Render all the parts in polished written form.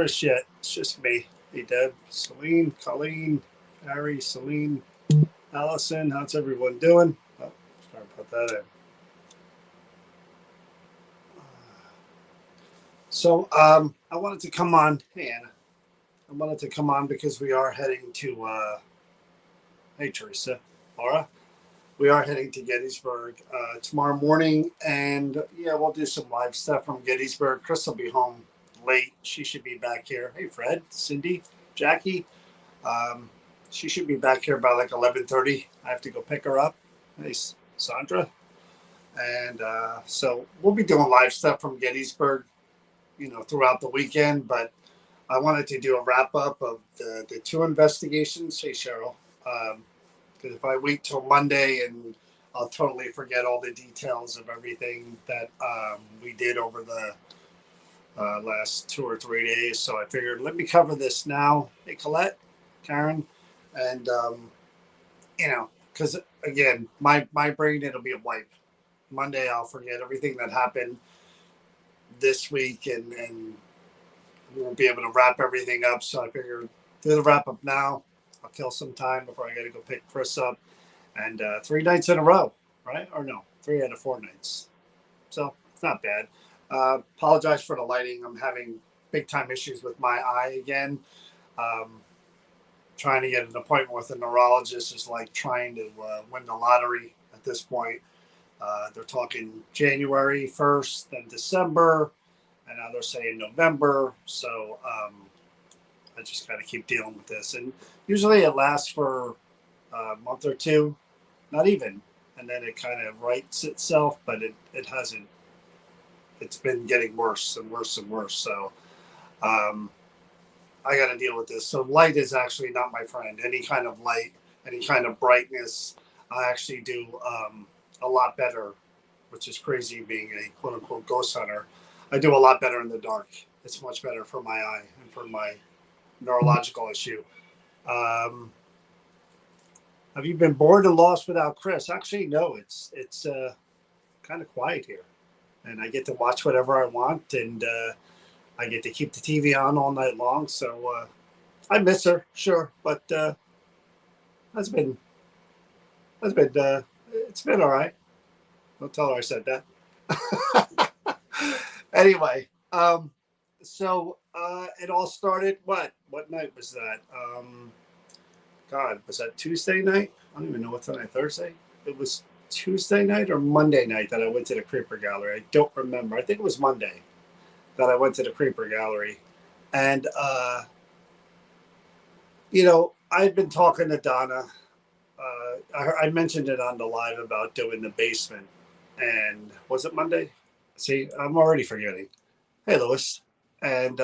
Chris yet. It's just me. Hey, Deb, Celine, Colleen, Harry, Celine, Allison. How's everyone doing? Oh, sorry about that. I wanted to come on. Hey, Anna. I wanted to come on because we are heading to, hey, Teresa, Laura. We are heading to Gettysburg tomorrow morning. And yeah, we'll do some live stuff from Gettysburg. Chris will be home late. She should be back here. Hey, Fred, Cindy, Jackie. Um, she should be back here by like 11:30. I have to go pick her up. Hey, Sandra. And so we'll be doing live stuff from Gettysburg, throughout the weekend. But I wanted to do a wrap up of the two investigations. Hey, Cheryl. Because if I wait till Monday and I'll totally forget all the details of everything that we did over the last 2 or 3 days. So I figured, let me cover this now. Hey, Colette, Karen, and, because again, my brain, it'll be a wipe. Monday, I'll forget everything that happened this week and we won't be able to wrap everything up. So I figured, do the wrap up now. I'll kill some time before I got to go pick Chris up. And 3 nights in a row, right? Or no, 3 out of 4 nights. So it's not bad. Apologize for the lighting. I'm having big time issues with my eye again. Trying to get an appointment with a neurologist is like trying to win the lottery at this point. They're talking January 1st, then December, and now they're saying November. So I just got to keep dealing with this. And usually it lasts for a month or two, not even. And then it kind of rights itself, but it hasn't. It's been getting worse and worse and worse. So I got to deal with this. So light is actually not my friend. Any kind of light, any kind of brightness, I actually do a lot better, which is crazy being a quote unquote ghost hunter. I do a lot better in the dark. It's much better for my eye and for my neurological issue. Have you been bored and lost without Chris? Actually, no. It's kind of quiet here, and I get to watch whatever I want, and I get to keep the TV on all night long. So I miss her, sure, but that's been it's been all right. Don't tell her I said that. Anyway, so it all started. What night was that? God, was that Tuesday night? I don't even know what's tonight. Thursday. It was Tuesday night or Monday night that I went to the Creeper Gallery. I don't remember. I think it was Monday that I went to the Creeper Gallery, and I've been talking to Donna. I mentioned it on the live about doing the basement, and was it Monday? See, I'm already forgetting. Hey, Lewis, and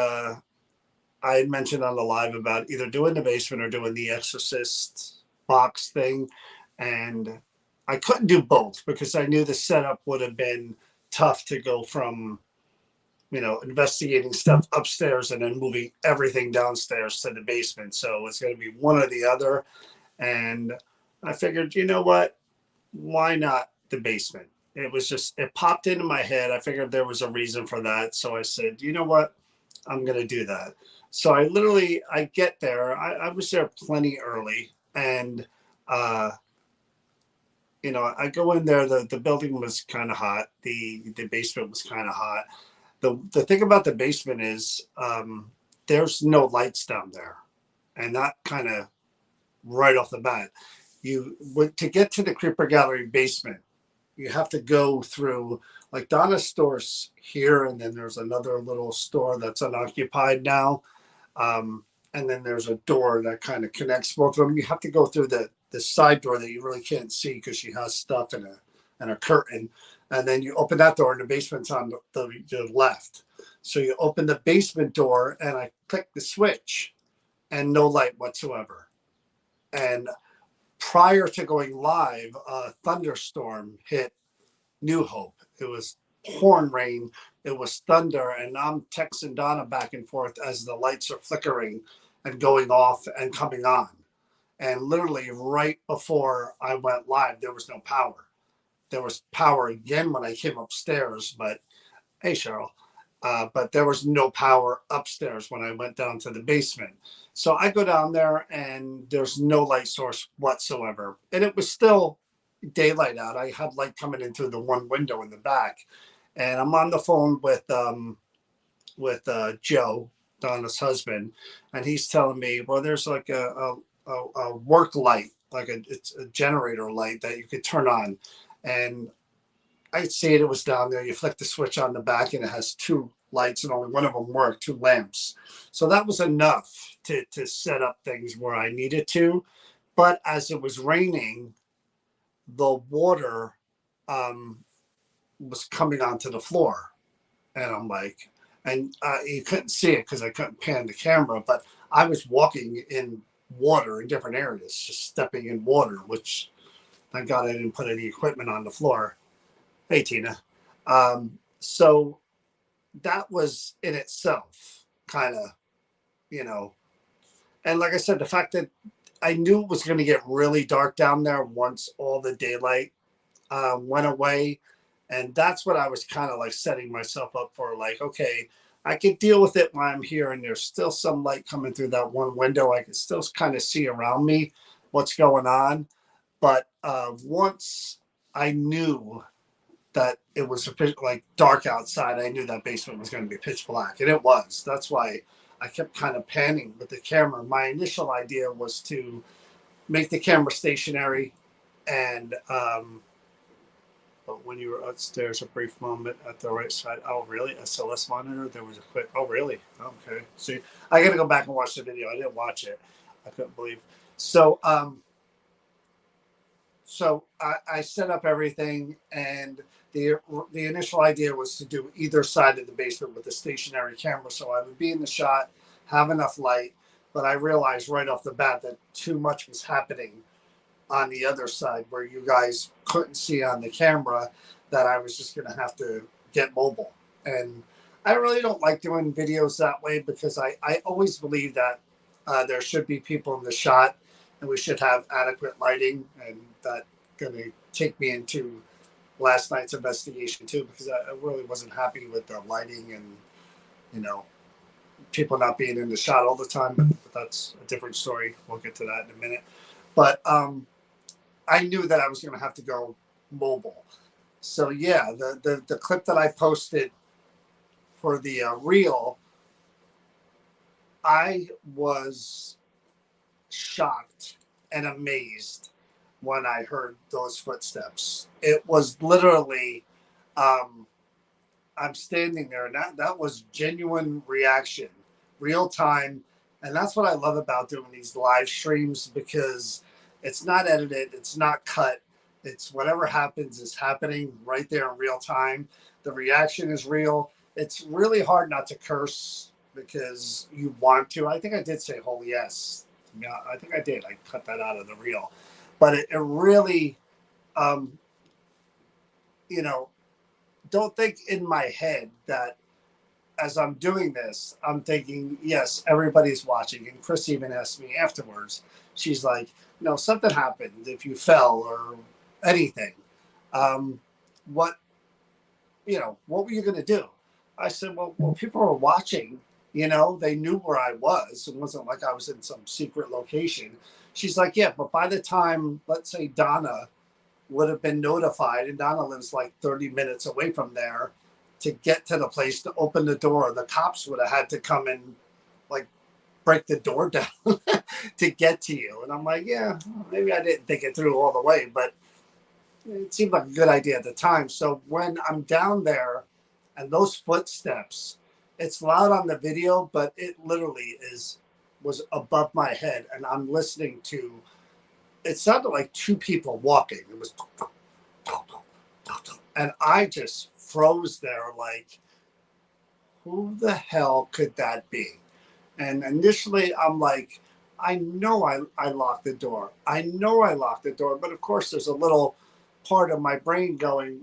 I had mentioned on the live about either doing the basement or doing the Exorcist box thing, and I couldn't do both because I knew the setup would have been tough to go from investigating stuff upstairs and then moving everything downstairs to the basement. So it's going to be one or the other. And I figured, you know what? Why not the basement? It popped into my head. I figured there was a reason for that. So I said, you know what? I'm going to do that. So I get there. I was there plenty early. And, I go in there. The building was kind of hot. The basement was kind of hot. The thing about the basement is there's no lights down there. And that kind of right off the bat, to get to the Creeper Gallery basement, you have to go through like Donna's stores here, and then there's another little store that's unoccupied now, and then there's a door that kind of connects both of them. You have to go through the side door that you really can't see because she has stuff in a curtain, and then you open that door, and the basement's on the left. So you open the basement door, and I click the switch, and no light whatsoever. And prior to going live, a thunderstorm hit New Hope. It was pouring rain. It was thunder. And I'm texting Donna back and forth as the lights are flickering and going off and coming on. And literally right before I went live, there was no power. There was power again when I came upstairs. But hey, Cheryl. But there was no power upstairs when I went down to the basement. So I go down there and there's no light source whatsoever. And it was still daylight out. I had light coming in through the one window in the back. And I'm on the phone with Joe, Donna's husband, and he's telling me, well, there's like a work light, like it's a generator light that you could turn on. And I see it was down there. You flick the switch on the back, and it has two lights, and only one of them worked, two lamps. So that was enough to set up things where I needed to. But as it was raining, the water um, was coming onto the floor, and I'm like, and you couldn't see it because I couldn't pan the camera, but I was walking in water in different areas, just stepping in water, which thank God I didn't put any equipment on the floor. Hey, Tina. So that was in itself kind of, you know, and like I said, the fact that I knew it was going to get really dark down there once all the daylight went away. And that's what I was kind of like setting myself up for. Like, okay, I could deal with it while I'm here, and there's still some light coming through that one window. I can still kind of see around me what's going on. But once I knew that it was like dark outside, I knew that basement was going to be pitch black, and it was. That's why I kept kind of panning with the camera. My initial idea was to make the camera stationary, and but when you were upstairs, a brief moment at the right side. Oh, really? SLS monitor? There was a quick. Oh, really? Okay. See, I got to go back and watch the video. I didn't watch it. I couldn't believe. So, I set up everything, and the initial idea was to do either side of the basement with a stationary camera, so I would be in the shot, have enough light. But I realized right off the bat that too much was happening on the other side where you guys couldn't see on the camera, that I was just going to have to get mobile. And I really don't like doing videos that way because I always believe that there should be people in the shot and we should have adequate lighting. And that going to take me into last night's investigation too, because I really wasn't happy with the lighting and, you know, people not being in the shot all the time. But that's a different story. We'll get to that in a minute. But I knew that I was going to have to go mobile. So yeah, the clip that I posted for the reel, I was shocked and amazed when I heard those footsteps. It was literally, um, I'm standing there, and that was genuine reaction, real time, and that's what I love about doing these live streams, because it's not edited, it's not cut, it's whatever happens is happening right there in real time. The reaction is real. It's really hard not to curse because you want to. I think I did say "holy yes." Yeah, I think I did. I cut that out of the reel, but it really, um, you know, don't think in my head that as I'm doing this, I'm thinking, yes, everybody's watching. And Chris even asked me afterwards. She's like, no, something happened if you fell or anything. Um, what, what were you going to do? I said, well, people were watching. They knew where I was. It wasn't like I was in some secret location. She's like, yeah, but by the time, let's say Donna would have been notified, and Donna lives like 30 minutes away from there, to get to the place to open the door, the cops would have had to come and like break the door down to get to you. And I'm like, yeah, maybe I didn't think it through all the way, but it seemed like a good idea at the time. So when I'm down there and those footsteps, it's loud on the video, but it literally was above my head, and I'm listening to, it sounded like two people walking. It was, and I just froze there like, who the hell could that be? And initially I'm like, I know I locked the door. I know I locked the door. But of course, there's a little part of my brain going,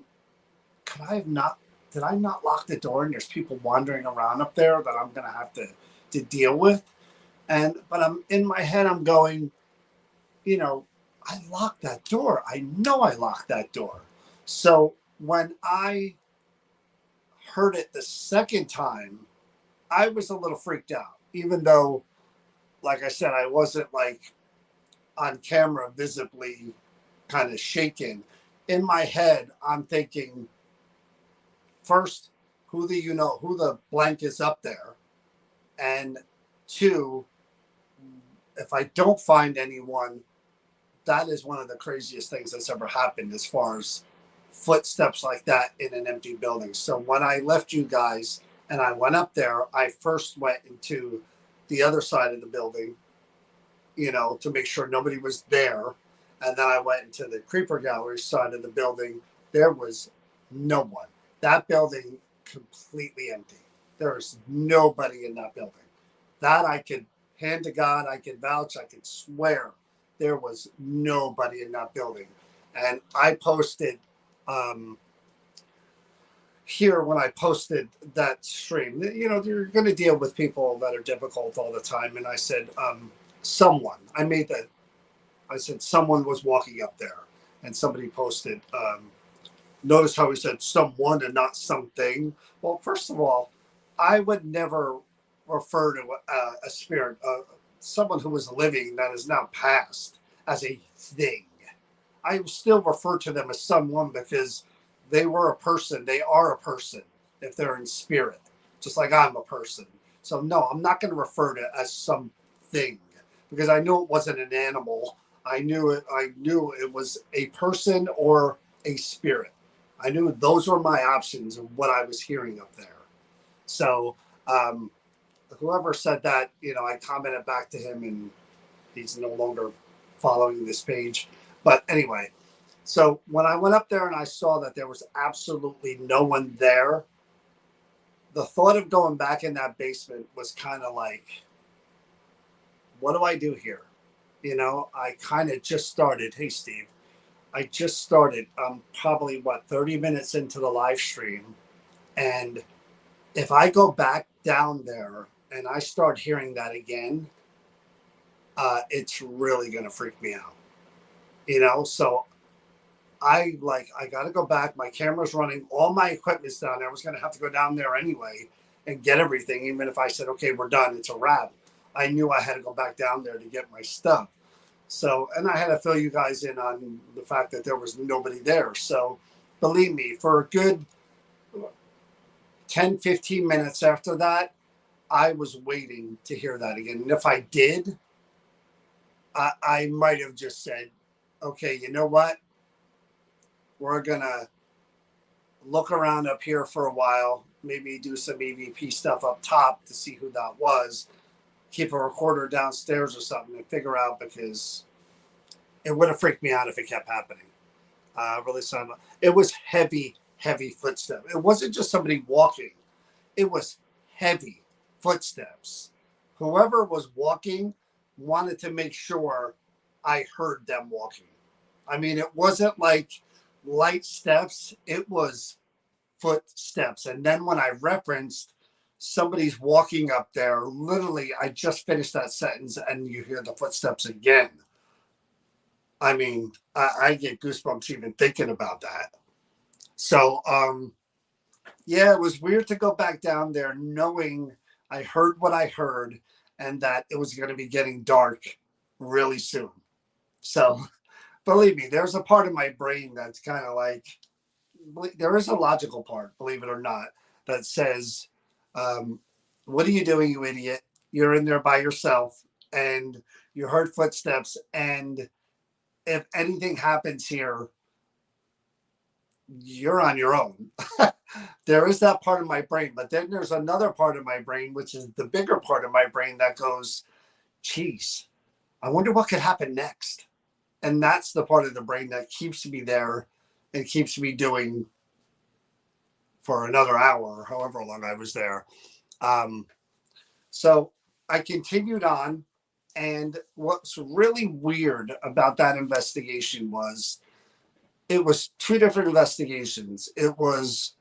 could I have not, did I not lock the door? And there's people wandering around up there that I'm going to have to deal with. But I'm in my head, I'm going, I locked that door. I know I locked that door. So when I heard it the second time, I was a little freaked out, even though, like I said, I wasn't like on camera visibly kind of shaken. In my head, I'm thinking first, who the blank is up there, and two, if I don't find anyone, that is one of the craziest things that's ever happened as far as footsteps like that in an empty building. So when I left you guys and I went up there, I first went into the other side of the building, to make sure nobody was there. And then I went into the creeper gallery side of the building. There was no one. That building completely empty. There was nobody in that building. That I could hand to God, I could vouch, I could swear there was nobody in that building. And I posted here when I posted that stream, you're going to deal with people that are difficult all the time. And I said, I said someone was walking up there, and somebody posted, notice how he said someone and not something. Well, first of all, I would never refer to a spirit, someone who was living that is now passed, as a thing. I still refer to them as someone because they were a person. They are a person if they're in spirit, just like I'm a person. So no, I'm not going to refer to it as something because I knew it wasn't an animal. I knew it. I knew it was a person or a spirit. I knew those were my options of what I was hearing up there. So whoever said that, I commented back to him, and he's no longer following this page. But anyway, so when I went up there and I saw that there was absolutely no one there, the thought of going back in that basement was kind of like, what do I do here? I kind of just started. Hey, Steve, I just started. Probably 30 minutes into the live stream. And if I go back down there and I start hearing that again, it's really going to freak me out. So I got to go back. My camera's running. All my equipment's down there. I was going to have to go down there anyway and get everything. Even if I said, okay, we're done, it's a wrap. I knew I had to go back down there to get my stuff. So, and I had to fill you guys in on the fact that there was nobody there. So believe me, for a good 10, 15 minutes after that, I was waiting to hear that again. And if I did, I might have just said, okay, you know what? We're going to look around up here for a while, maybe do some EVP stuff up top to see who that was, keep a recorder downstairs or something and figure out, because it would have freaked me out if it kept happening. Really, it was heavy, heavy footsteps. It wasn't just somebody walking. It was heavy footsteps. Whoever was walking wanted to make sure I heard them walking. I mean, it wasn't like light steps. It was footsteps. And then when I referenced somebody's walking up there, literally, I just finished that sentence and you hear the footsteps again. I mean, I get goosebumps even thinking about that. So, yeah, it was weird to go back down there knowing I heard what I heard and that it was going to be getting dark really soon. So, believe me, there's a part of my brain that's kind of like, there is a logical part, believe it or not, that says, what are you doing, you idiot? You're in there by yourself and you heard footsteps. And if anything happens here, you're on your own. There is that part of my brain, but then there's another part of my brain, which is the bigger part of my brain that goes, geez, I wonder what could happen next. And that's the part of the brain that keeps me there and keeps me doing for another hour or however long I was there. So I continued on. And what's really weird about that investigation was it was two different investigations. It was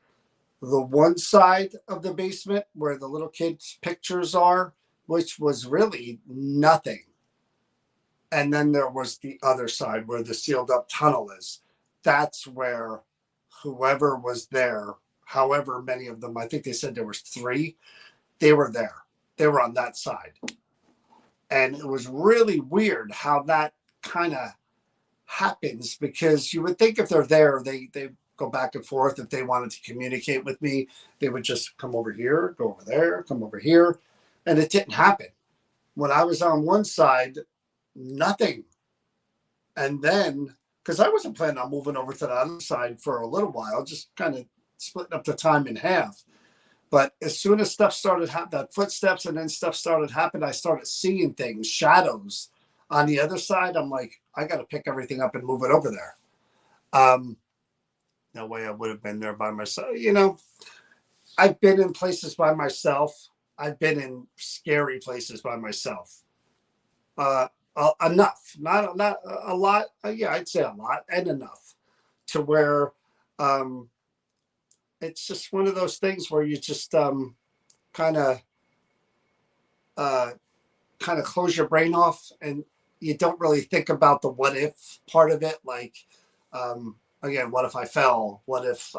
the one side of the basement where the little kids' pictures are, which was really nothing. And then there was the other side where the sealed up tunnel is. That's where whoever was there however many of them, I think they said there was three, they were there. They were on that side. And it was really weird how that kind of happens, because you would think if they're there, they go back and forth. If they wanted to communicate with me, they would just come over here, go over there, come over here. And it didn't happen. When I was on one side, nothing. And then, because I wasn't planning on moving over to the other side for a little while, just kind of splitting up the time in half. But as soon as stuff started happening, that footsteps and then stuff started happening, I started seeing things, shadows on the other side. I'm like, I got to pick everything up and move it over there. No way I would have been there by myself. I've been in places by myself. I've been in scary places by myself. Enough, not a lot. Yeah, I'd say a lot and enough to where it's just one of those things where you just kind of kind of close your brain off, and you don't really think about the what if part of it. Like, again, what if I fell? What if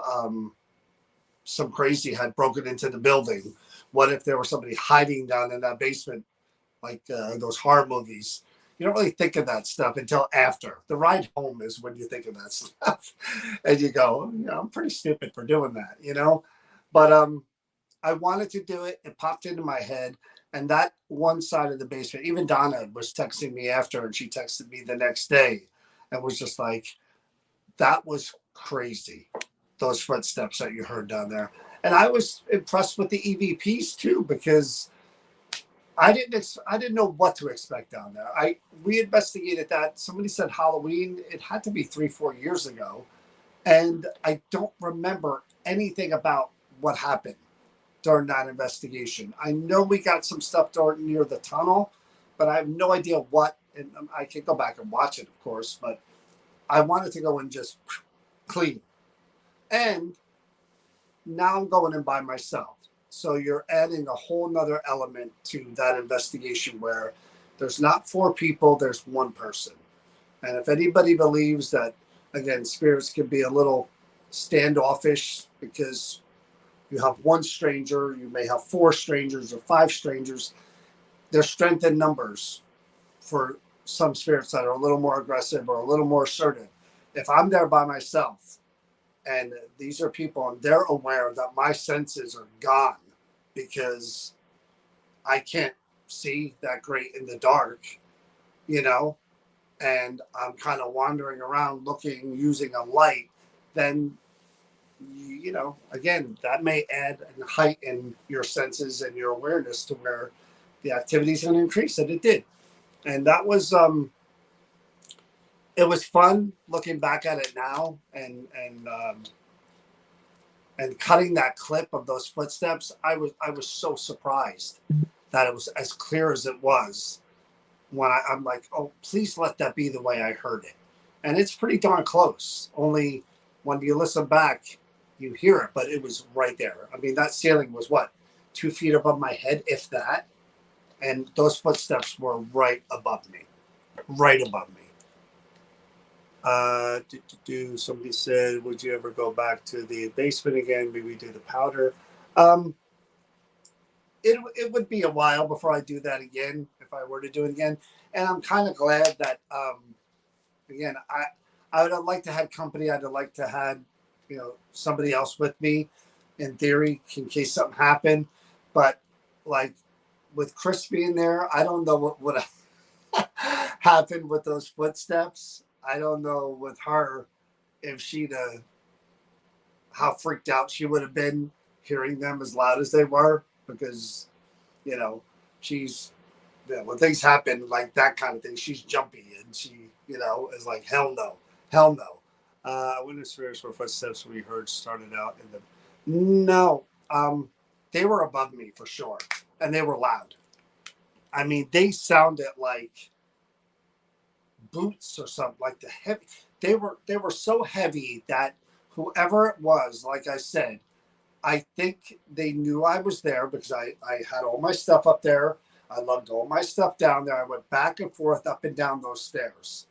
some crazy had broken into the building? What if there was somebody hiding down in that basement, like those horror movies? You don't really think of that stuff until after. The ride home is when you think of that stuff. And you go, I'm pretty stupid for doing that. But I wanted to do it. It popped into my head. And that one side of the basement, even Donna was texting me after, and she texted me the next day and was just like, that was crazy, those footsteps that you heard down there. And I was impressed with the EVPs too, because I didn't know what to expect down there. We investigated that. Somebody said Halloween. It had to be 3-4 years ago, and I don't remember anything about what happened during that investigation. I know we got some stuff near the tunnel, but I have no idea what. And I can go back and watch it, of course, but I wanted to go and just clean. And now I'm going in by myself. So you're adding a whole nother element to that investigation where there's not 4 people, there's 1 person. And if anybody believes that, again, spirits can be a little standoffish because you have 1 stranger, you may have 4 strangers or 5 strangers, there's strength in numbers for some spirits that are a little more aggressive or a little more assertive. If I'm there by myself and these are people and they're aware that my senses are gone because I can't see that great in the dark, and I'm kind of wandering around looking, using a light, then, again, that may add and heighten your senses and your awareness to where the activity is going to increase. And it did. And that was, it was fun looking back at it now and cutting that clip of those footsteps. I was so surprised that it was as clear as it was when I'm like, oh, please let that be the way I heard it. And it's pretty darn close. Only when you listen back, you hear it, but it was right there. I mean, that ceiling was what, 2 feet above my head, if that. And those footsteps were right above me. Right above me. Somebody said, would you ever go back to the basement again? Maybe do the powder. It would be a while before I do that again, if I were to do it again. And I'm kind of glad that, again, I would have liked to have company. I'd have liked to have, somebody else with me, in theory, in case something happened. But like with Chris being there, I don't know what would have happened with those footsteps. I don't know with her if how freaked out she would have been hearing them as loud as they were, because, she's, when things happen like that kind of thing, she's jumpy and she, is like, hell no, hell no. Witness spirits were footsteps we heard started out in the, no, they were above me for sure. And they were loud. I mean, they sounded like boots or something, like the heavy. They were so heavy that whoever it was, like I said, I think they knew I was there because I had all my stuff up there. I lugged all my stuff down there. I went back and forth up and down those stairs,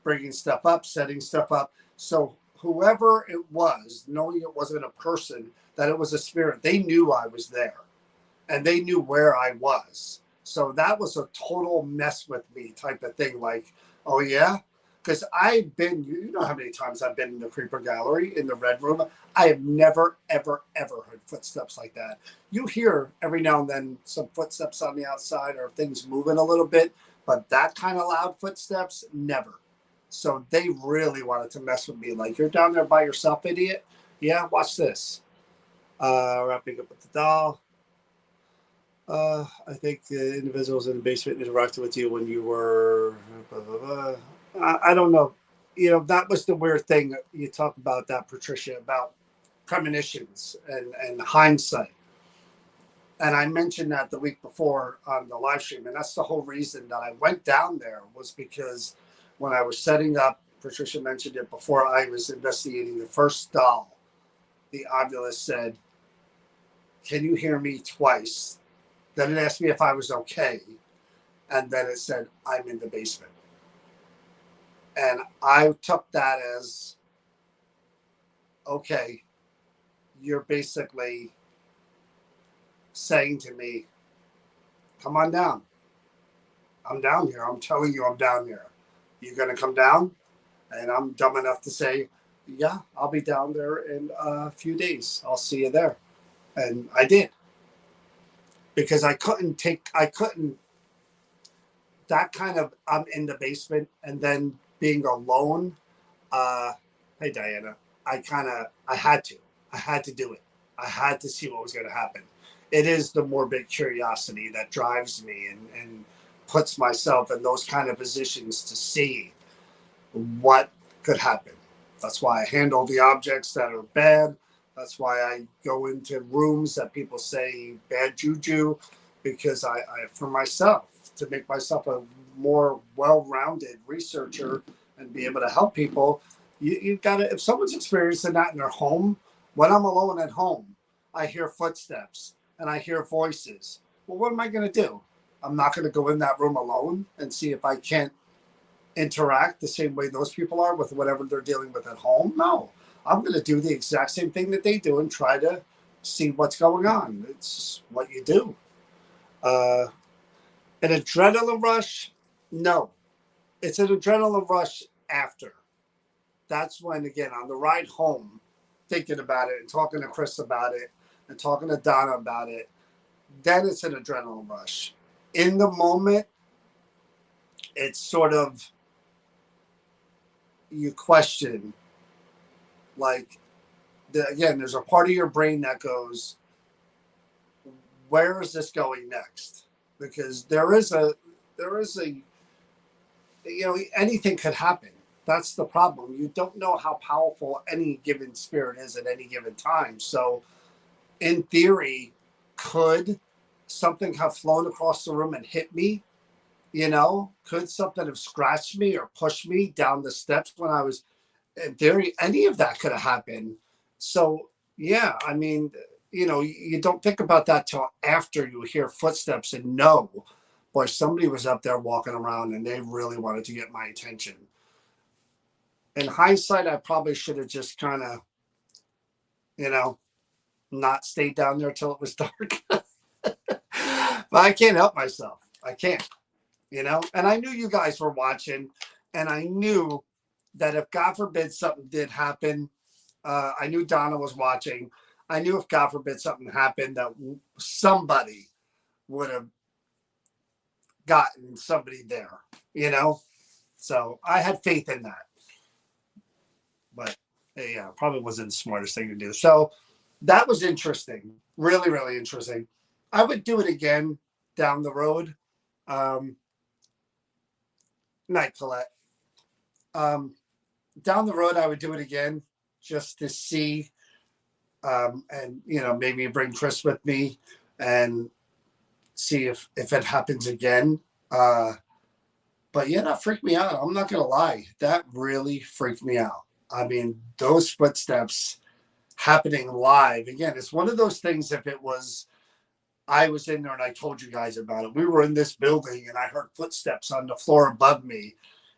bringing stuff up, setting stuff up. So whoever it was, knowing it wasn't a person, that it was a spirit, they knew I was there and they knew where I was. So that was a total mess with me type of thing. Like, oh yeah, because I've been, you know how many times I've been in the creeper gallery in the red room. I have never, ever, ever heard footsteps like that. You hear every now and then some footsteps on the outside or things moving a little bit, but that kind of loud footsteps, never. So they really wanted to mess with me. Like, you're down there by yourself, idiot. Yeah, watch this. Wrapping up with the doll. I think the individuals in the basement interacted with you when you were. Blah, blah, blah. I don't know. You know, that was the weird thing you talk about that, Patricia, about premonitions and hindsight. And I mentioned that the week before on the live stream, and that's the whole reason that I went down there was because when I was setting up, Patricia mentioned it before I was investigating the first doll. The Oculus said, "Can you hear me twice?" Then it asked me if I was okay. And then it said, "I'm in the basement." And I took that as, okay, you're basically saying to me, come on down. I'm down here. I'm telling you I'm down here. You going to come down? And I'm dumb enough to say, yeah, I'll be down there in a few days. I'll see you there. And I did. Because I couldn't, that kind of, I'm in the basement and then being alone. Hey, Diana, I had to do it. I had to see what was going to happen. It is the morbid curiosity that drives me and puts myself in those kind of positions to see what could happen. That's why I handle the objects that are bad. That's why I go into rooms that people say bad juju, because I for myself, to make myself a more well-rounded researcher and be able to help people. You got to, if someone's experiencing that in their home, when I'm alone at home, I hear footsteps and I hear voices. Well, what am I going to do? I'm not going to go in that room alone and see if I can't interact the same way those people are with whatever they're dealing with at home. No, I'm going to do the exact same thing that they do and try to see what's going on. It's what you do. An adrenaline rush? No, it's an adrenaline rush after. That's when, again, on the ride home, thinking about it and talking to Chris about it and talking to Donna about it, then it's an adrenaline rush. In the moment, it's sort of, you question, like, again, there's a part of your brain that goes, where is this going next? Because there is a, anything could happen. That's the problem. You don't know how powerful any given spirit is at any given time. So, in theory, could something have flown across the room and hit me? Could something have scratched me or pushed me down the steps when I was, in theory, any of that could have happened. So, yeah, I mean, you don't think about that till after you hear footsteps and know, boy, somebody was up there walking around and they really wanted to get my attention. In hindsight, I probably should have just kind of, not stayed down there till it was dark. But I can't help myself. I can't, And I knew you guys were watching, and I knew that if God forbid something did happen, I knew Donna was watching. I knew if God forbid something happened, that somebody would have gotten somebody there, So I had faith in that. But yeah, probably wasn't the smartest thing to do. So that was interesting. Really, really interesting. I would do it again down the road. Night, Colette. Down the road, I would do it again just to see, and maybe bring Chris with me and see if it happens again. But yeah, that freaked me out. I'm not gonna lie, that really freaked me out. I mean, those footsteps happening live again. It's one of those things. If it was, I was in there and I told you guys about it. We were in this building and I heard footsteps on the floor above me.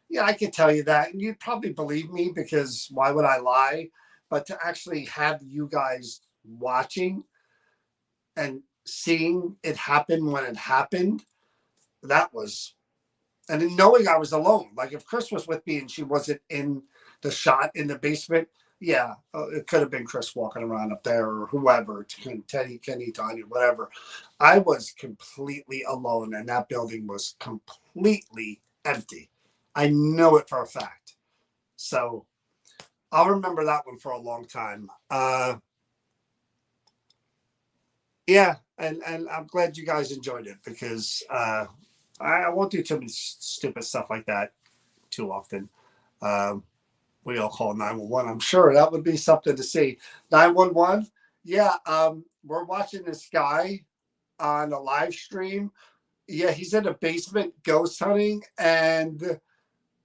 Yeah, I could tell you that, and you'd probably believe me because why would I lie? But to actually have you guys watching and seeing it happen when it happened, that was, and then knowing I was alone. Like if Chris was with me and she wasn't in the shot in the basement, yeah, it could have been Chris walking around up there or whoever, Teddy, Kenny, Tanya, whatever. I was completely alone, and that building was completely empty. I know it for a fact. So I'll remember that one for a long time. Yeah, and I'm glad you guys enjoyed it because I won't do too much stupid stuff like that too often. Um, we all call 911. I'm sure that would be something to see. 911. Yeah, we're watching this guy on a live stream. Yeah, he's in a basement ghost hunting, and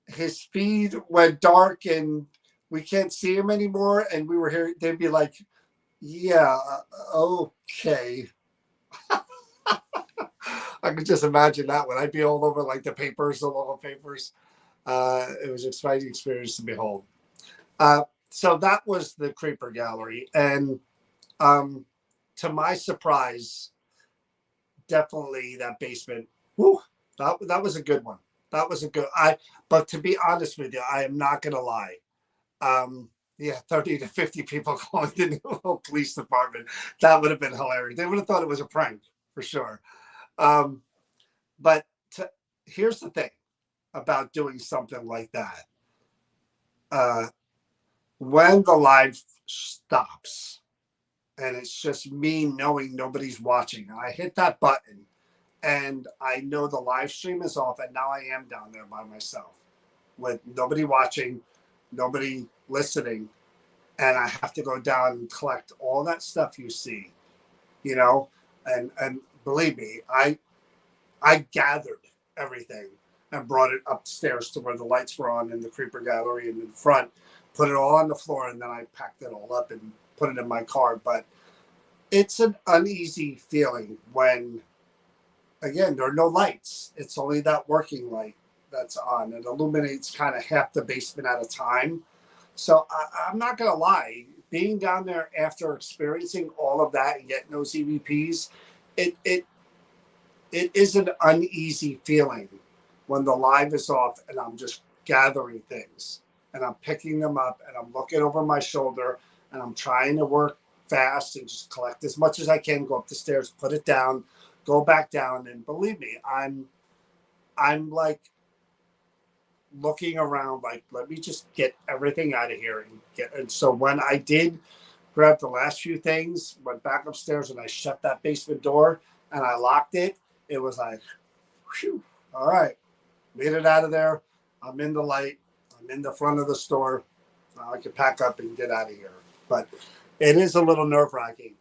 his feed went dark, and we can't see him anymore. And we were here. They'd be like, "Yeah, okay." I could just imagine that one. I'd be all over like the papers, the local papers. It was an exciting experience to behold. So that was the Creeper Gallery, and um, to my surprise, definitely that basement. Whew, that was a good one. That was a good. But to be honest with you, I am not gonna lie. Yeah, 30 to 50 people calling the New police department. That would have been hilarious. They would have thought it was a prank for sure. Um, but here's the thing about doing something like that. Uh, when the live stops and it's just me knowing nobody's watching, and I hit that button and I know the live stream is off, and now I am down there by myself with nobody watching, nobody listening, and I have to go down and collect all that stuff you see, you know, and believe me, I gathered everything and brought it upstairs to where the lights were on in the Creeper Gallery and in front, put it all on the floor, and then I packed it all up and put it in my car. But it's an uneasy feeling when, again, there are no lights. It's only that working light that's on. It illuminates kind of half the basement at a time. So I'm not going to lie, being down there after experiencing all of that and getting those EVPs, it, it it is an uneasy feeling when the live is off and I'm just gathering things and I'm picking them up and I'm looking over my shoulder and I'm trying to work fast and just collect as much as I can, go up the stairs, put it down, go back down. And believe me, I'm like looking around like, let me just get everything out of here and so when I did grab the last few things, went back upstairs and I shut that basement door and I locked it, it was like, whew, all right, made it out of there. I'm in the light. I'm in the front of the store. Now I can pack up and get out of here. But it is a little nerve wracking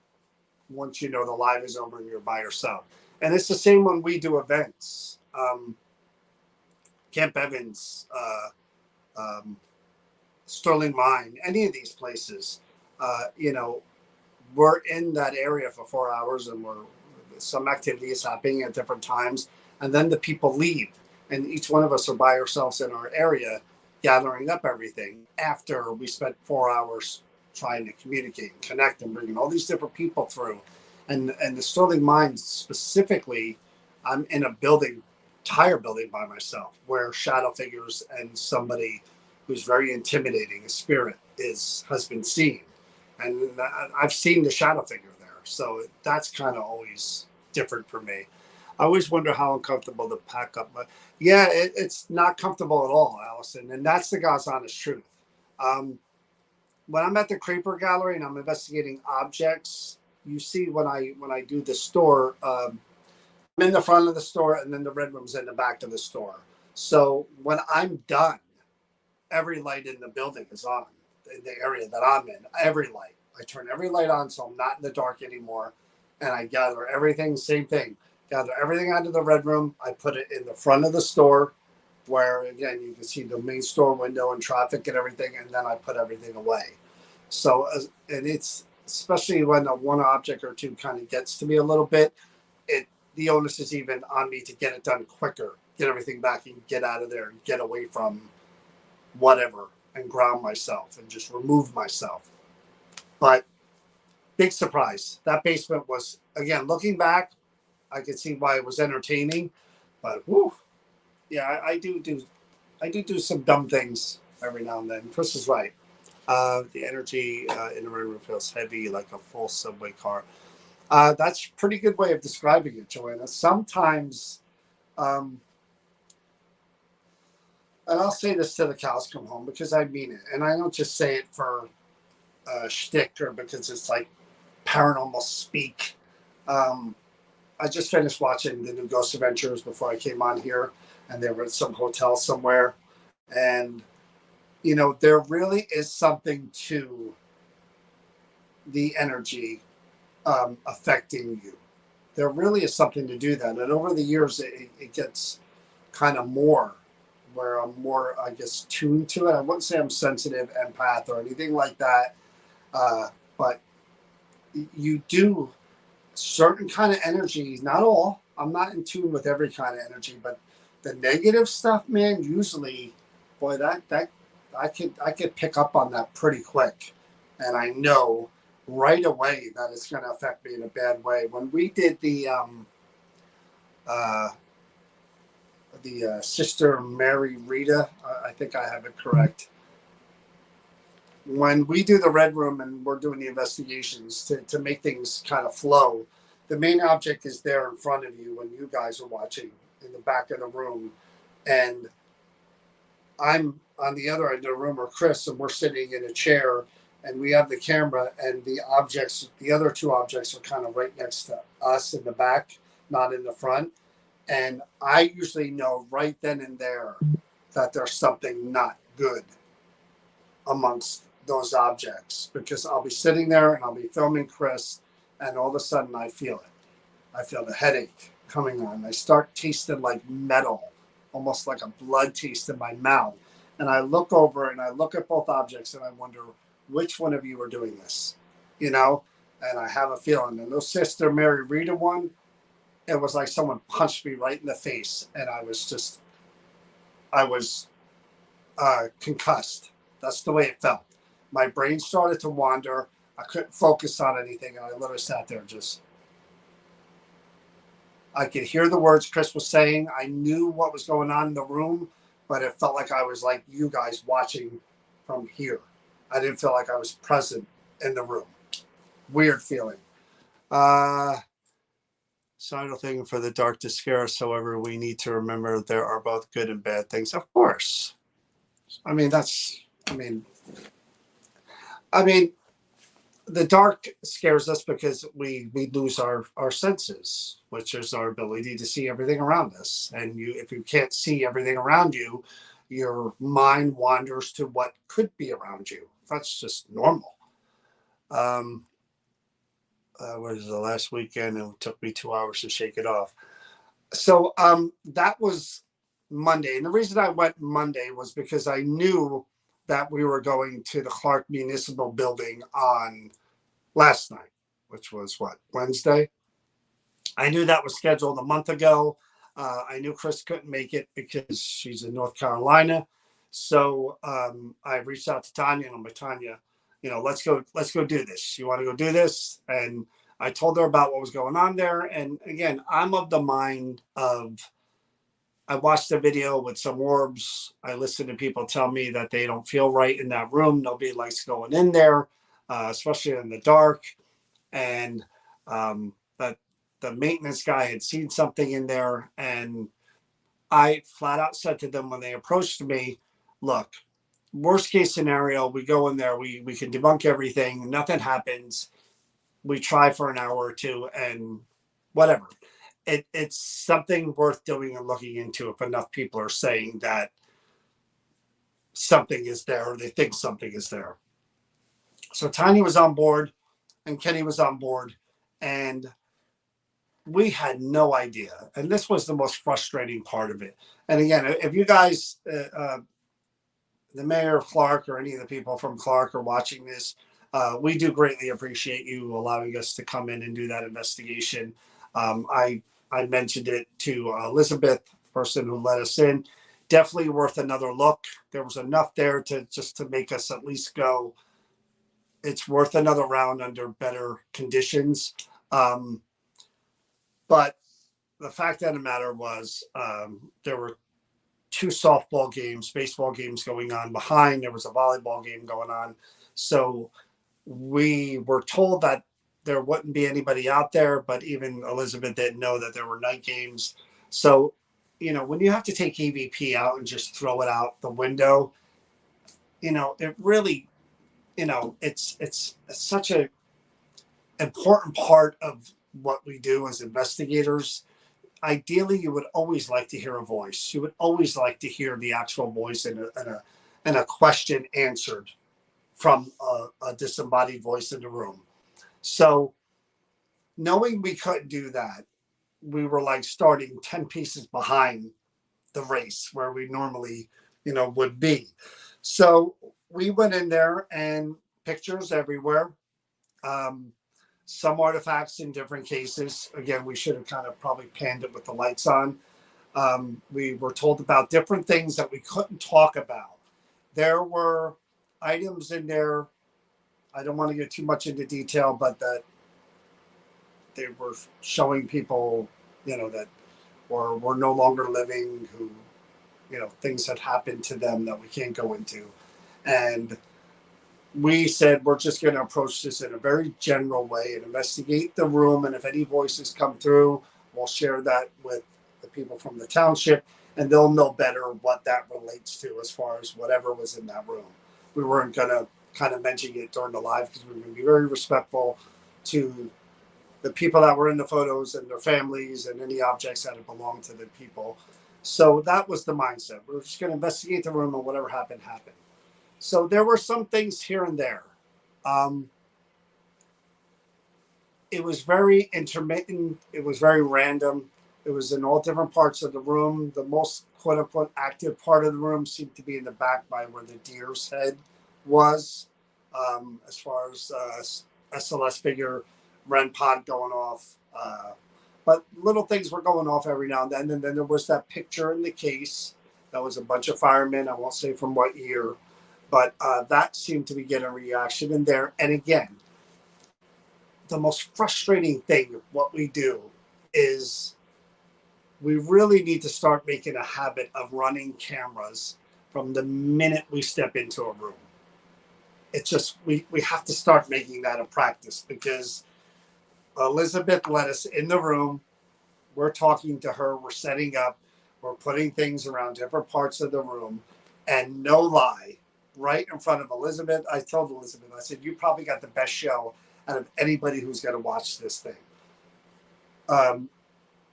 once you know the live is over and you're by yourself. And it's the same when we do events. Camp Evans, Sterling Mine, any of these places, you know, we're in that area for 4 hours and we're some activity is happening at different times, and then the people leave, and each one of us are by ourselves in our area gathering up everything after we spent 4 hours trying to communicate and connect and bringing all these different people through. And the Sterling Mine specifically, I'm in a building, tire building by myself, where shadow figures and somebody who's very intimidating, a spirit, has been seen, and I've seen the shadow figure there. So that's kind of always different for me. I always wonder how uncomfortable to pack up, but yeah, it's not comfortable at all, Allison, and that's the God's honest truth. Um, when I'm at the Creeper Gallery and I'm investigating objects, you see when I do the store, I'm in the front of the store, and then the red room's in the back of the store. So when I'm done, every light in the building is on in the area that I'm in. Every light. I turn every light on so I'm not in the dark anymore. And I gather everything, same thing. Gather everything out of the red room. I put it in the front of the store where, again, you can see the main store window and traffic and everything. And then I put everything away. So, and it's especially when a one object or two kind of gets to me a little bit, it the onus is even on me to get it done quicker, get everything back and get out of there and get away from whatever and ground myself and just remove myself. But big surprise. That basement was, again, looking back, I could see why it was entertaining, but whew, yeah, I do some dumb things every now and then. Chris is right. The energy in the room feels heavy, like a full subway car. That's a pretty good way of describing it, Joanna. Sometimes, um, and I'll say this till the cows come home because I mean it, and I don't just say it for shtick or because it's like paranormal speak. Um, I just finished watching the new Ghost Adventures before I came on here, and they were at some hotel somewhere, and there really is something to the energy affecting you. There really is something to do that. And over the years, it gets kind of more where I'm more, I guess, tuned to it. I wouldn't say I'm sensitive, empath, or anything like that. But you do certain kind of energy, not all. I'm not in tune with every kind of energy, but the negative stuff, man, usually, boy, that I could pick up on that pretty quick. And I know right away that it's going to affect me in a bad way. When we did uh, the Sister Mary Rita, I think I have it correct. When we do the Red Room and we're doing the investigations to make things kind of flow, the main object is there in front of you when you guys are watching in the back of the room. And I'm on the other end of the room, or Chris, and we're sitting in a chair and we have the camera, and the other two objects are kind of right next to us in the back, not in the front. And I usually know right then and there that there's something not good amongst those objects because I'll be sitting there and I'll be filming Chris, and all of a sudden I feel it. I feel the headache coming on. I start tasting like metal, almost like a blood taste in my mouth. And I look over and I look at both objects and I wonder which one of you are doing this, you know? And I have a feeling. And the Sister Mary Rita one, it was like someone punched me right in the face. And I was concussed. That's the way it felt. My brain started to wander. I couldn't focus on anything. And I literally sat there and just, I could hear the words Chris was saying. I knew what was going on in the room, but it felt like I was like you guys watching from here. I didn't feel like I was present in the room. Weird feeling. Final thing for the dark to scare us. However, we need to remember there are both good and bad things. Of course. I mean, I mean, the dark scares us because we lose our senses, which is our ability to see everything around us. And if you can't see everything around you, your mind wanders to what could be around you. That's just normal. What is the last weekend? It took me 2 hours to shake it off. So that was Monday. And the reason I went Monday was because I knew that we were going to the Clark Municipal Building on last night, which was what, Wednesday? I knew that was scheduled a month ago. I knew Chris couldn't make it because she's in North Carolina. So I reached out to Tanya and I'm like, Tanya, let's go do this. You want to go do this? And I told her about what was going on there. And again, I'm of the mind of, I watched the video with some orbs. I listen to people tell me that they don't feel right in that room. Nobody likes going in there, especially in the dark. And that the maintenance guy had seen something in there. And I flat out said to them when they approached me, look, worst case scenario, we go in there, we can debunk everything, nothing happens. We try for an hour or two and whatever. It's something worth doing and looking into if enough people are saying that something is there or they think something is there. So Tiny was on board and Kenny was on board, and we had no idea. And this was the most frustrating part of it. And again, if you guys, the mayor of Clark or any of the people from Clark are watching this, we do greatly appreciate you allowing us to come in and do that investigation. I mentioned it to Elizabeth person who let us in. Definitely worth another look. There was enough there to just to make us at least go, it's worth another round under better conditions. Um, but the fact of the matter was, there were two softball games, baseball games going on behind. There was a volleyball game going on. So we were told that there wouldn't be anybody out there, but even Elizabeth didn't know that there were night games. So, when you have to take EVP out and just throw it out the window, it really, it's such a important part of what we do as investigators. Ideally, you would always like to hear a voice. You would always like to hear the actual voice and a question answered from a disembodied voice in the room. So, knowing we couldn't do that, we were like starting 10 pieces behind the race where we normally, would be. So, we went in there and pictures everywhere. Um, some artifacts in different cases. Again, we should have kind of probably panned it with the lights on. We were told about different things that we couldn't talk about. There were items in there. I don't want to get too much into detail, but that they were showing people, that were no longer living, who, things had happened to them that we can't go into. And we said we're just going to approach this in a very general way and investigate the room. And if any voices come through, we'll share that with the people from the township, and they'll know better what that relates to as far as whatever was in that room. We weren't going to kind of mention it during the live because we were going to be very respectful to the people that were in the photos and their families and any objects that had belonged to the people. So that was the mindset. We were just going to investigate the room, and whatever happened, happened. So there were some things here and there. Um, it was very intermittent. It was very random. It was in all different parts of the room. The most quote unquote active part of the room seemed to be in the back by where the deer's head was, as far as SLS figure, REM pod going off. But little things were going off every now and then. And then there was that picture in the case. That was a bunch of firemen. I won't say from what year. But that seemed to be getting a reaction in there. And again, the most frustrating thing of what we do is we really need to start making a habit of running cameras from the minute we step into a room. It's just, we have to start making that a practice, because Elizabeth let us in the room. We're talking to her. We're setting up. We're putting things around different parts of the room. And no lie, right in front of Elizabeth, I told Elizabeth, I said, you probably got the best show out of anybody who's going to watch this thing.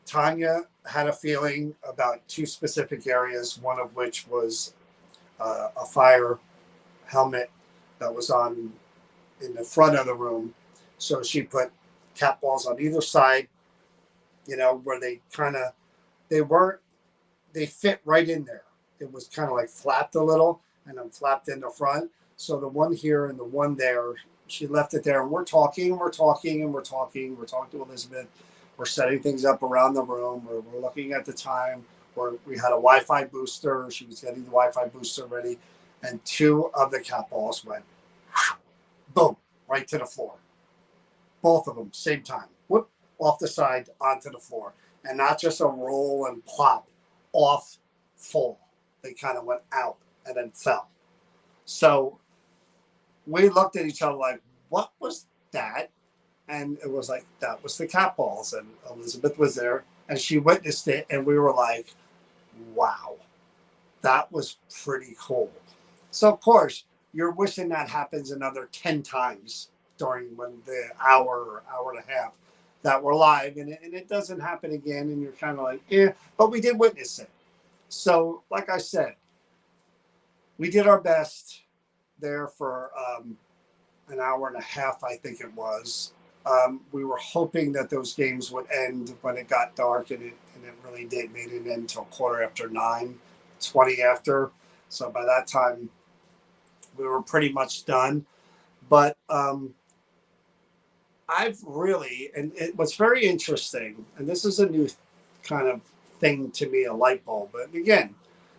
Tanya had a feeling about two specific areas, one of which was a fire helmet that was on in the front of the room. So she put cat balls on either side, where they fit right in there. It was kind of like flapped a little and then flapped in the front. So the one here and the one there, she left it there. And we're talking to Elizabeth. We're setting things up around the room. We're looking at the time. We had a Wi-Fi booster. She was getting the Wi-Fi booster ready. And two of the cat balls went, boom, right to the floor. Both of them, same time. Whoop, off the side, onto the floor. And not just a roll and plop, off full. They kind of went out and then fell. So we looked at each other like, what was that? And it was like, that was the cat balls. And Elizabeth was there and she witnessed it. And we were like, wow, that was pretty cool. So, of course, you're wishing that happens another 10 times during the hour and a half that we're live. And it doesn't happen again. And you're kind of like, yeah, but we did witness it. So, like I said, we did our best there for an hour and a half, I think it was. We were hoping that those games would end when it got dark, and it really did. Made it end until 9:15, 20 after. So by that time, we were pretty much done. But I've really, and it was very interesting, and this is a new kind of thing to me, a light bulb. But again,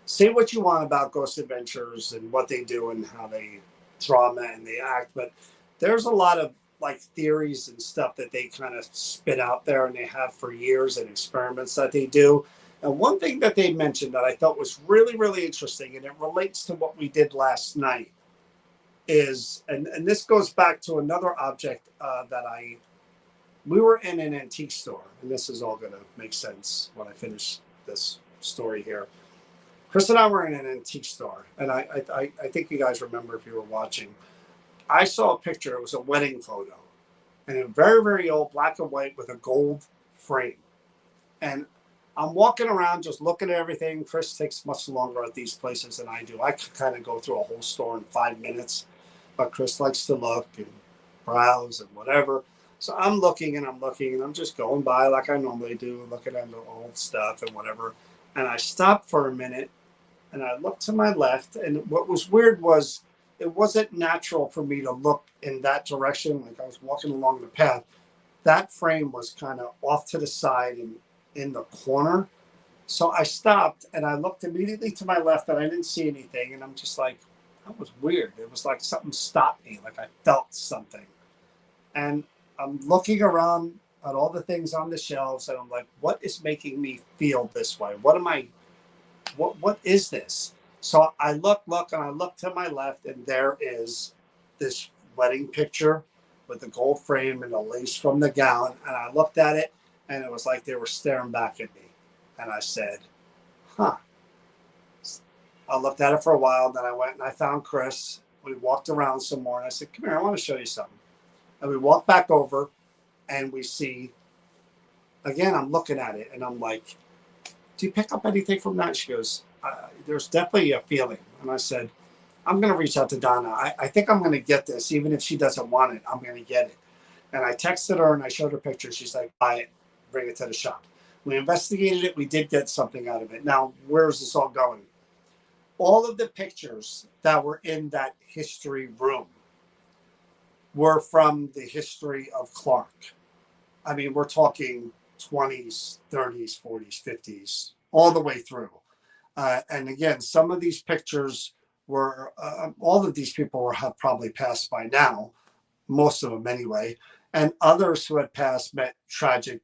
say what you want about Ghost Adventures and what they do and how they drama and they act, but there's a lot of like theories and stuff that they kind of spit out there and they have for years and experiments that they do. And one thing that they mentioned that I thought was really, really interesting, and it relates to what we did last night, is, and this goes back to another object that we were in an antique store, and this is all going to make sense when I finish this story here. Chris and I were in an antique store, and I think you guys remember if you were watching. I saw a picture. It was a wedding photo, and a very, very old black and white with a gold frame. And I'm walking around just looking at everything. Chris takes much longer at these places than I do. I could kind of go through a whole store in 5 minutes, but Chris likes to look and browse and whatever. So I'm looking and I'm looking and I'm just going by like I normally do, looking at the old stuff and whatever. And I stopped for a minute and I looked to my left. And what was weird was it wasn't natural for me to look in that direction. Like I was walking along the path. That frame was kind of off to the side and in the corner. So I stopped and I looked immediately to my left and I didn't see anything. And I'm just like, that was weird. It was like something stopped me, like I felt something. And I'm looking around at all the things on the shelves and I'm like, what is making me feel this way? What is this? So I look, and I look to my left, and there is this wedding picture with the gold frame and the lace from the gown. And I looked at it, and it was like they were staring back at me. And I said, huh. I looked at it for a while. Then I went and I found Chris. We walked around some more, and I said, come here, I want to show you something. And we walked back over, and we see, again, I'm looking at it, and I'm like, do you pick up anything from that? She goes, there's definitely a feeling. And I said, I'm going to reach out to Donna. I think I'm going to get this. Even if she doesn't want it, I'm going to get it. And I texted her and I showed her pictures. She's like, buy it, bring it to the shop. We investigated it. We did get something out of it. Now, where's this all going? All of the pictures that were in that history room were from the history of Clark. I mean, we're talking 20s, 30s, 40s, 50s, all the way through. And again, some of these pictures were, all of these people have probably passed by now, most of them anyway, and others who had passed met tragic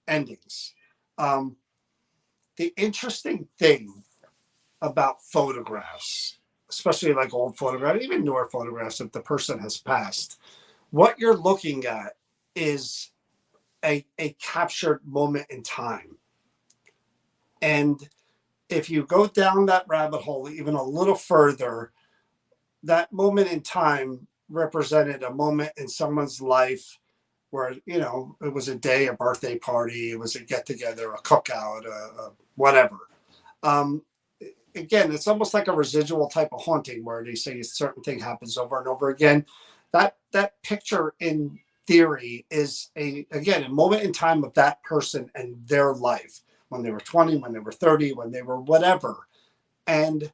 endings. The interesting thing about photographs, especially like old photographs, even newer photographs, if the person has passed, what you're looking at is a captured moment in time. And if you go down that rabbit hole even a little further, that moment in time represented a moment in someone's life where, you know, it was a day, a birthday party, it was a get together, a cookout, whatever. Um, Again, it's almost like a residual type of haunting where they say a certain thing happens over and over again. That picture in theory is a moment in time of that person and their life when they were 20, when they were 30, when they were whatever. And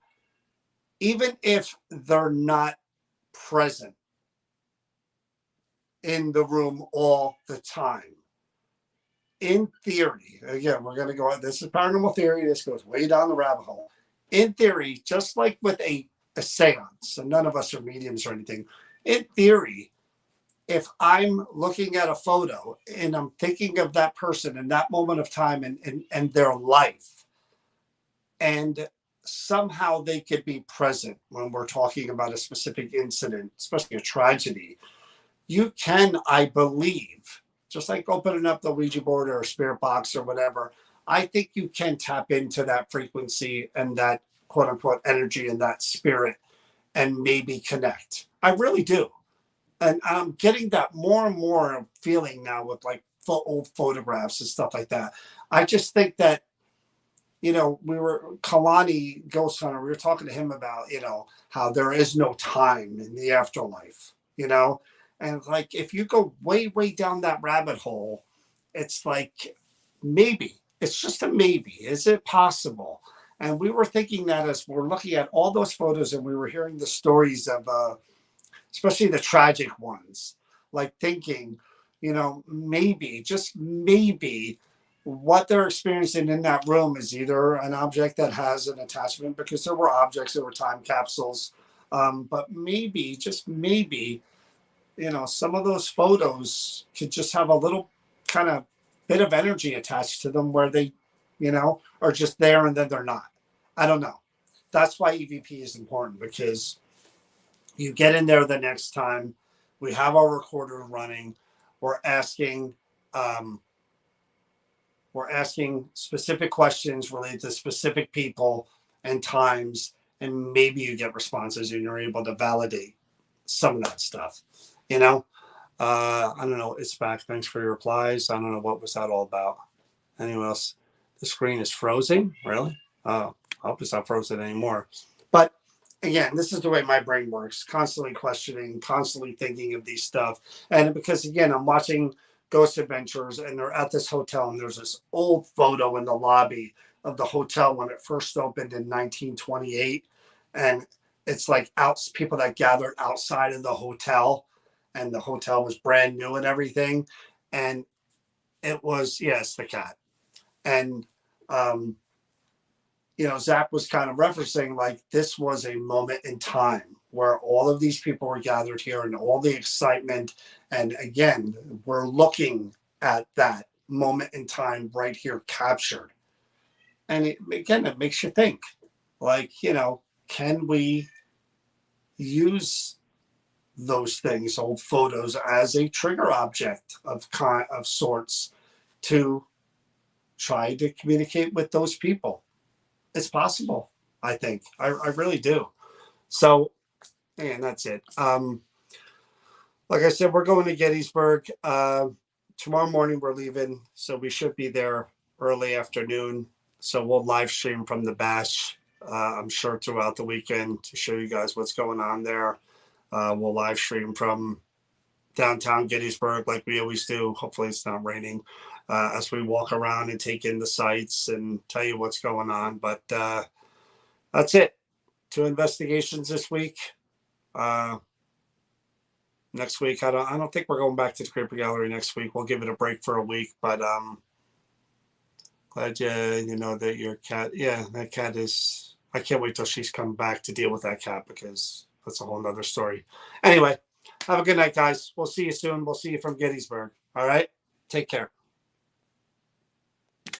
even if they're not present in the room all the time, in theory, again, we're going to go, this is paranormal theory. This goes way down the rabbit hole. In theory, just like with a seance, and none of us are mediums or anything, in theory, if I'm looking at a photo and I'm thinking of that person in that moment of time and their life, and somehow they could be present when we're talking about a specific incident, especially a tragedy, you can, I believe, just like opening up the Ouija board or a spirit box or whatever, I think you can tap into that frequency and that quote unquote energy and that spirit and maybe connect. I really do. And I'm getting that more and more feeling now with like old photographs and stuff like that. I just think that, you know, we were Kalani Ghost Hunter, we were talking to him about, you know, how there is no time in the afterlife, you know, and like if you go way, way down that rabbit hole, it's like maybe it's just a maybe. Is it possible? And we were thinking that as we're looking at all those photos and we were hearing the stories of, especially the tragic ones, like thinking, you know, maybe, just maybe what they're experiencing in that room is either an object that has an attachment, because there were objects, there were time capsules, but maybe, just maybe, some of those photos could just have a little kind of bit of energy attached to them where they, are just there and then they're not. I don't know. That's why EVP is important, because you get in there the next time. We have our recorder running. We're asking, um, we're asking specific questions related to specific people and times, and maybe you get responses and you're able to validate some of that stuff. You know, I don't know. It's back. Thanks for your replies. I don't know what was that all about. Anyone else? The screen is frozen. Really? Oh, I hope it's not frozen anymore. But again, this is the way my brain works: constantly questioning, constantly thinking of these stuff. And because again, I'm watching Ghost Adventures, and they're at this hotel, and there's this old photo in the lobby of the hotel when it first opened in 1928, and it's like out people that gathered outside of the hotel, and the hotel was brand new and everything, and it was, yes, the cat. And um, Zach was kind of referencing, like, this was a moment in time where all of these people were gathered here and all the excitement. And again, we're looking at that moment in time right here captured. And it makes you think, like, can we use those things, old photos, as a trigger object of sorts to try to communicate with those people? It's possible. I think I really do. So, and that's it. Like I said, we're going to Gettysburg tomorrow morning. We're leaving, so we should be there early afternoon. So we'll live stream from the bash. I'm sure throughout the weekend to show you guys what's going on there. We'll live stream from downtown Gettysburg like we always do. Hopefully it's not raining as we walk around and take in the sights and tell you what's going on. But that's it. 2 investigations this week. Next week, I don't think we're going back to the Creeper Gallery next week. We'll give it a break for a week. But glad you know that your cat. Yeah, that cat is. I can't wait till she's come back to deal with that cat, because that's a whole nother story. Anyway, have a good night, guys. We'll see you soon. We'll see you from Gettysburg. All right. Take care.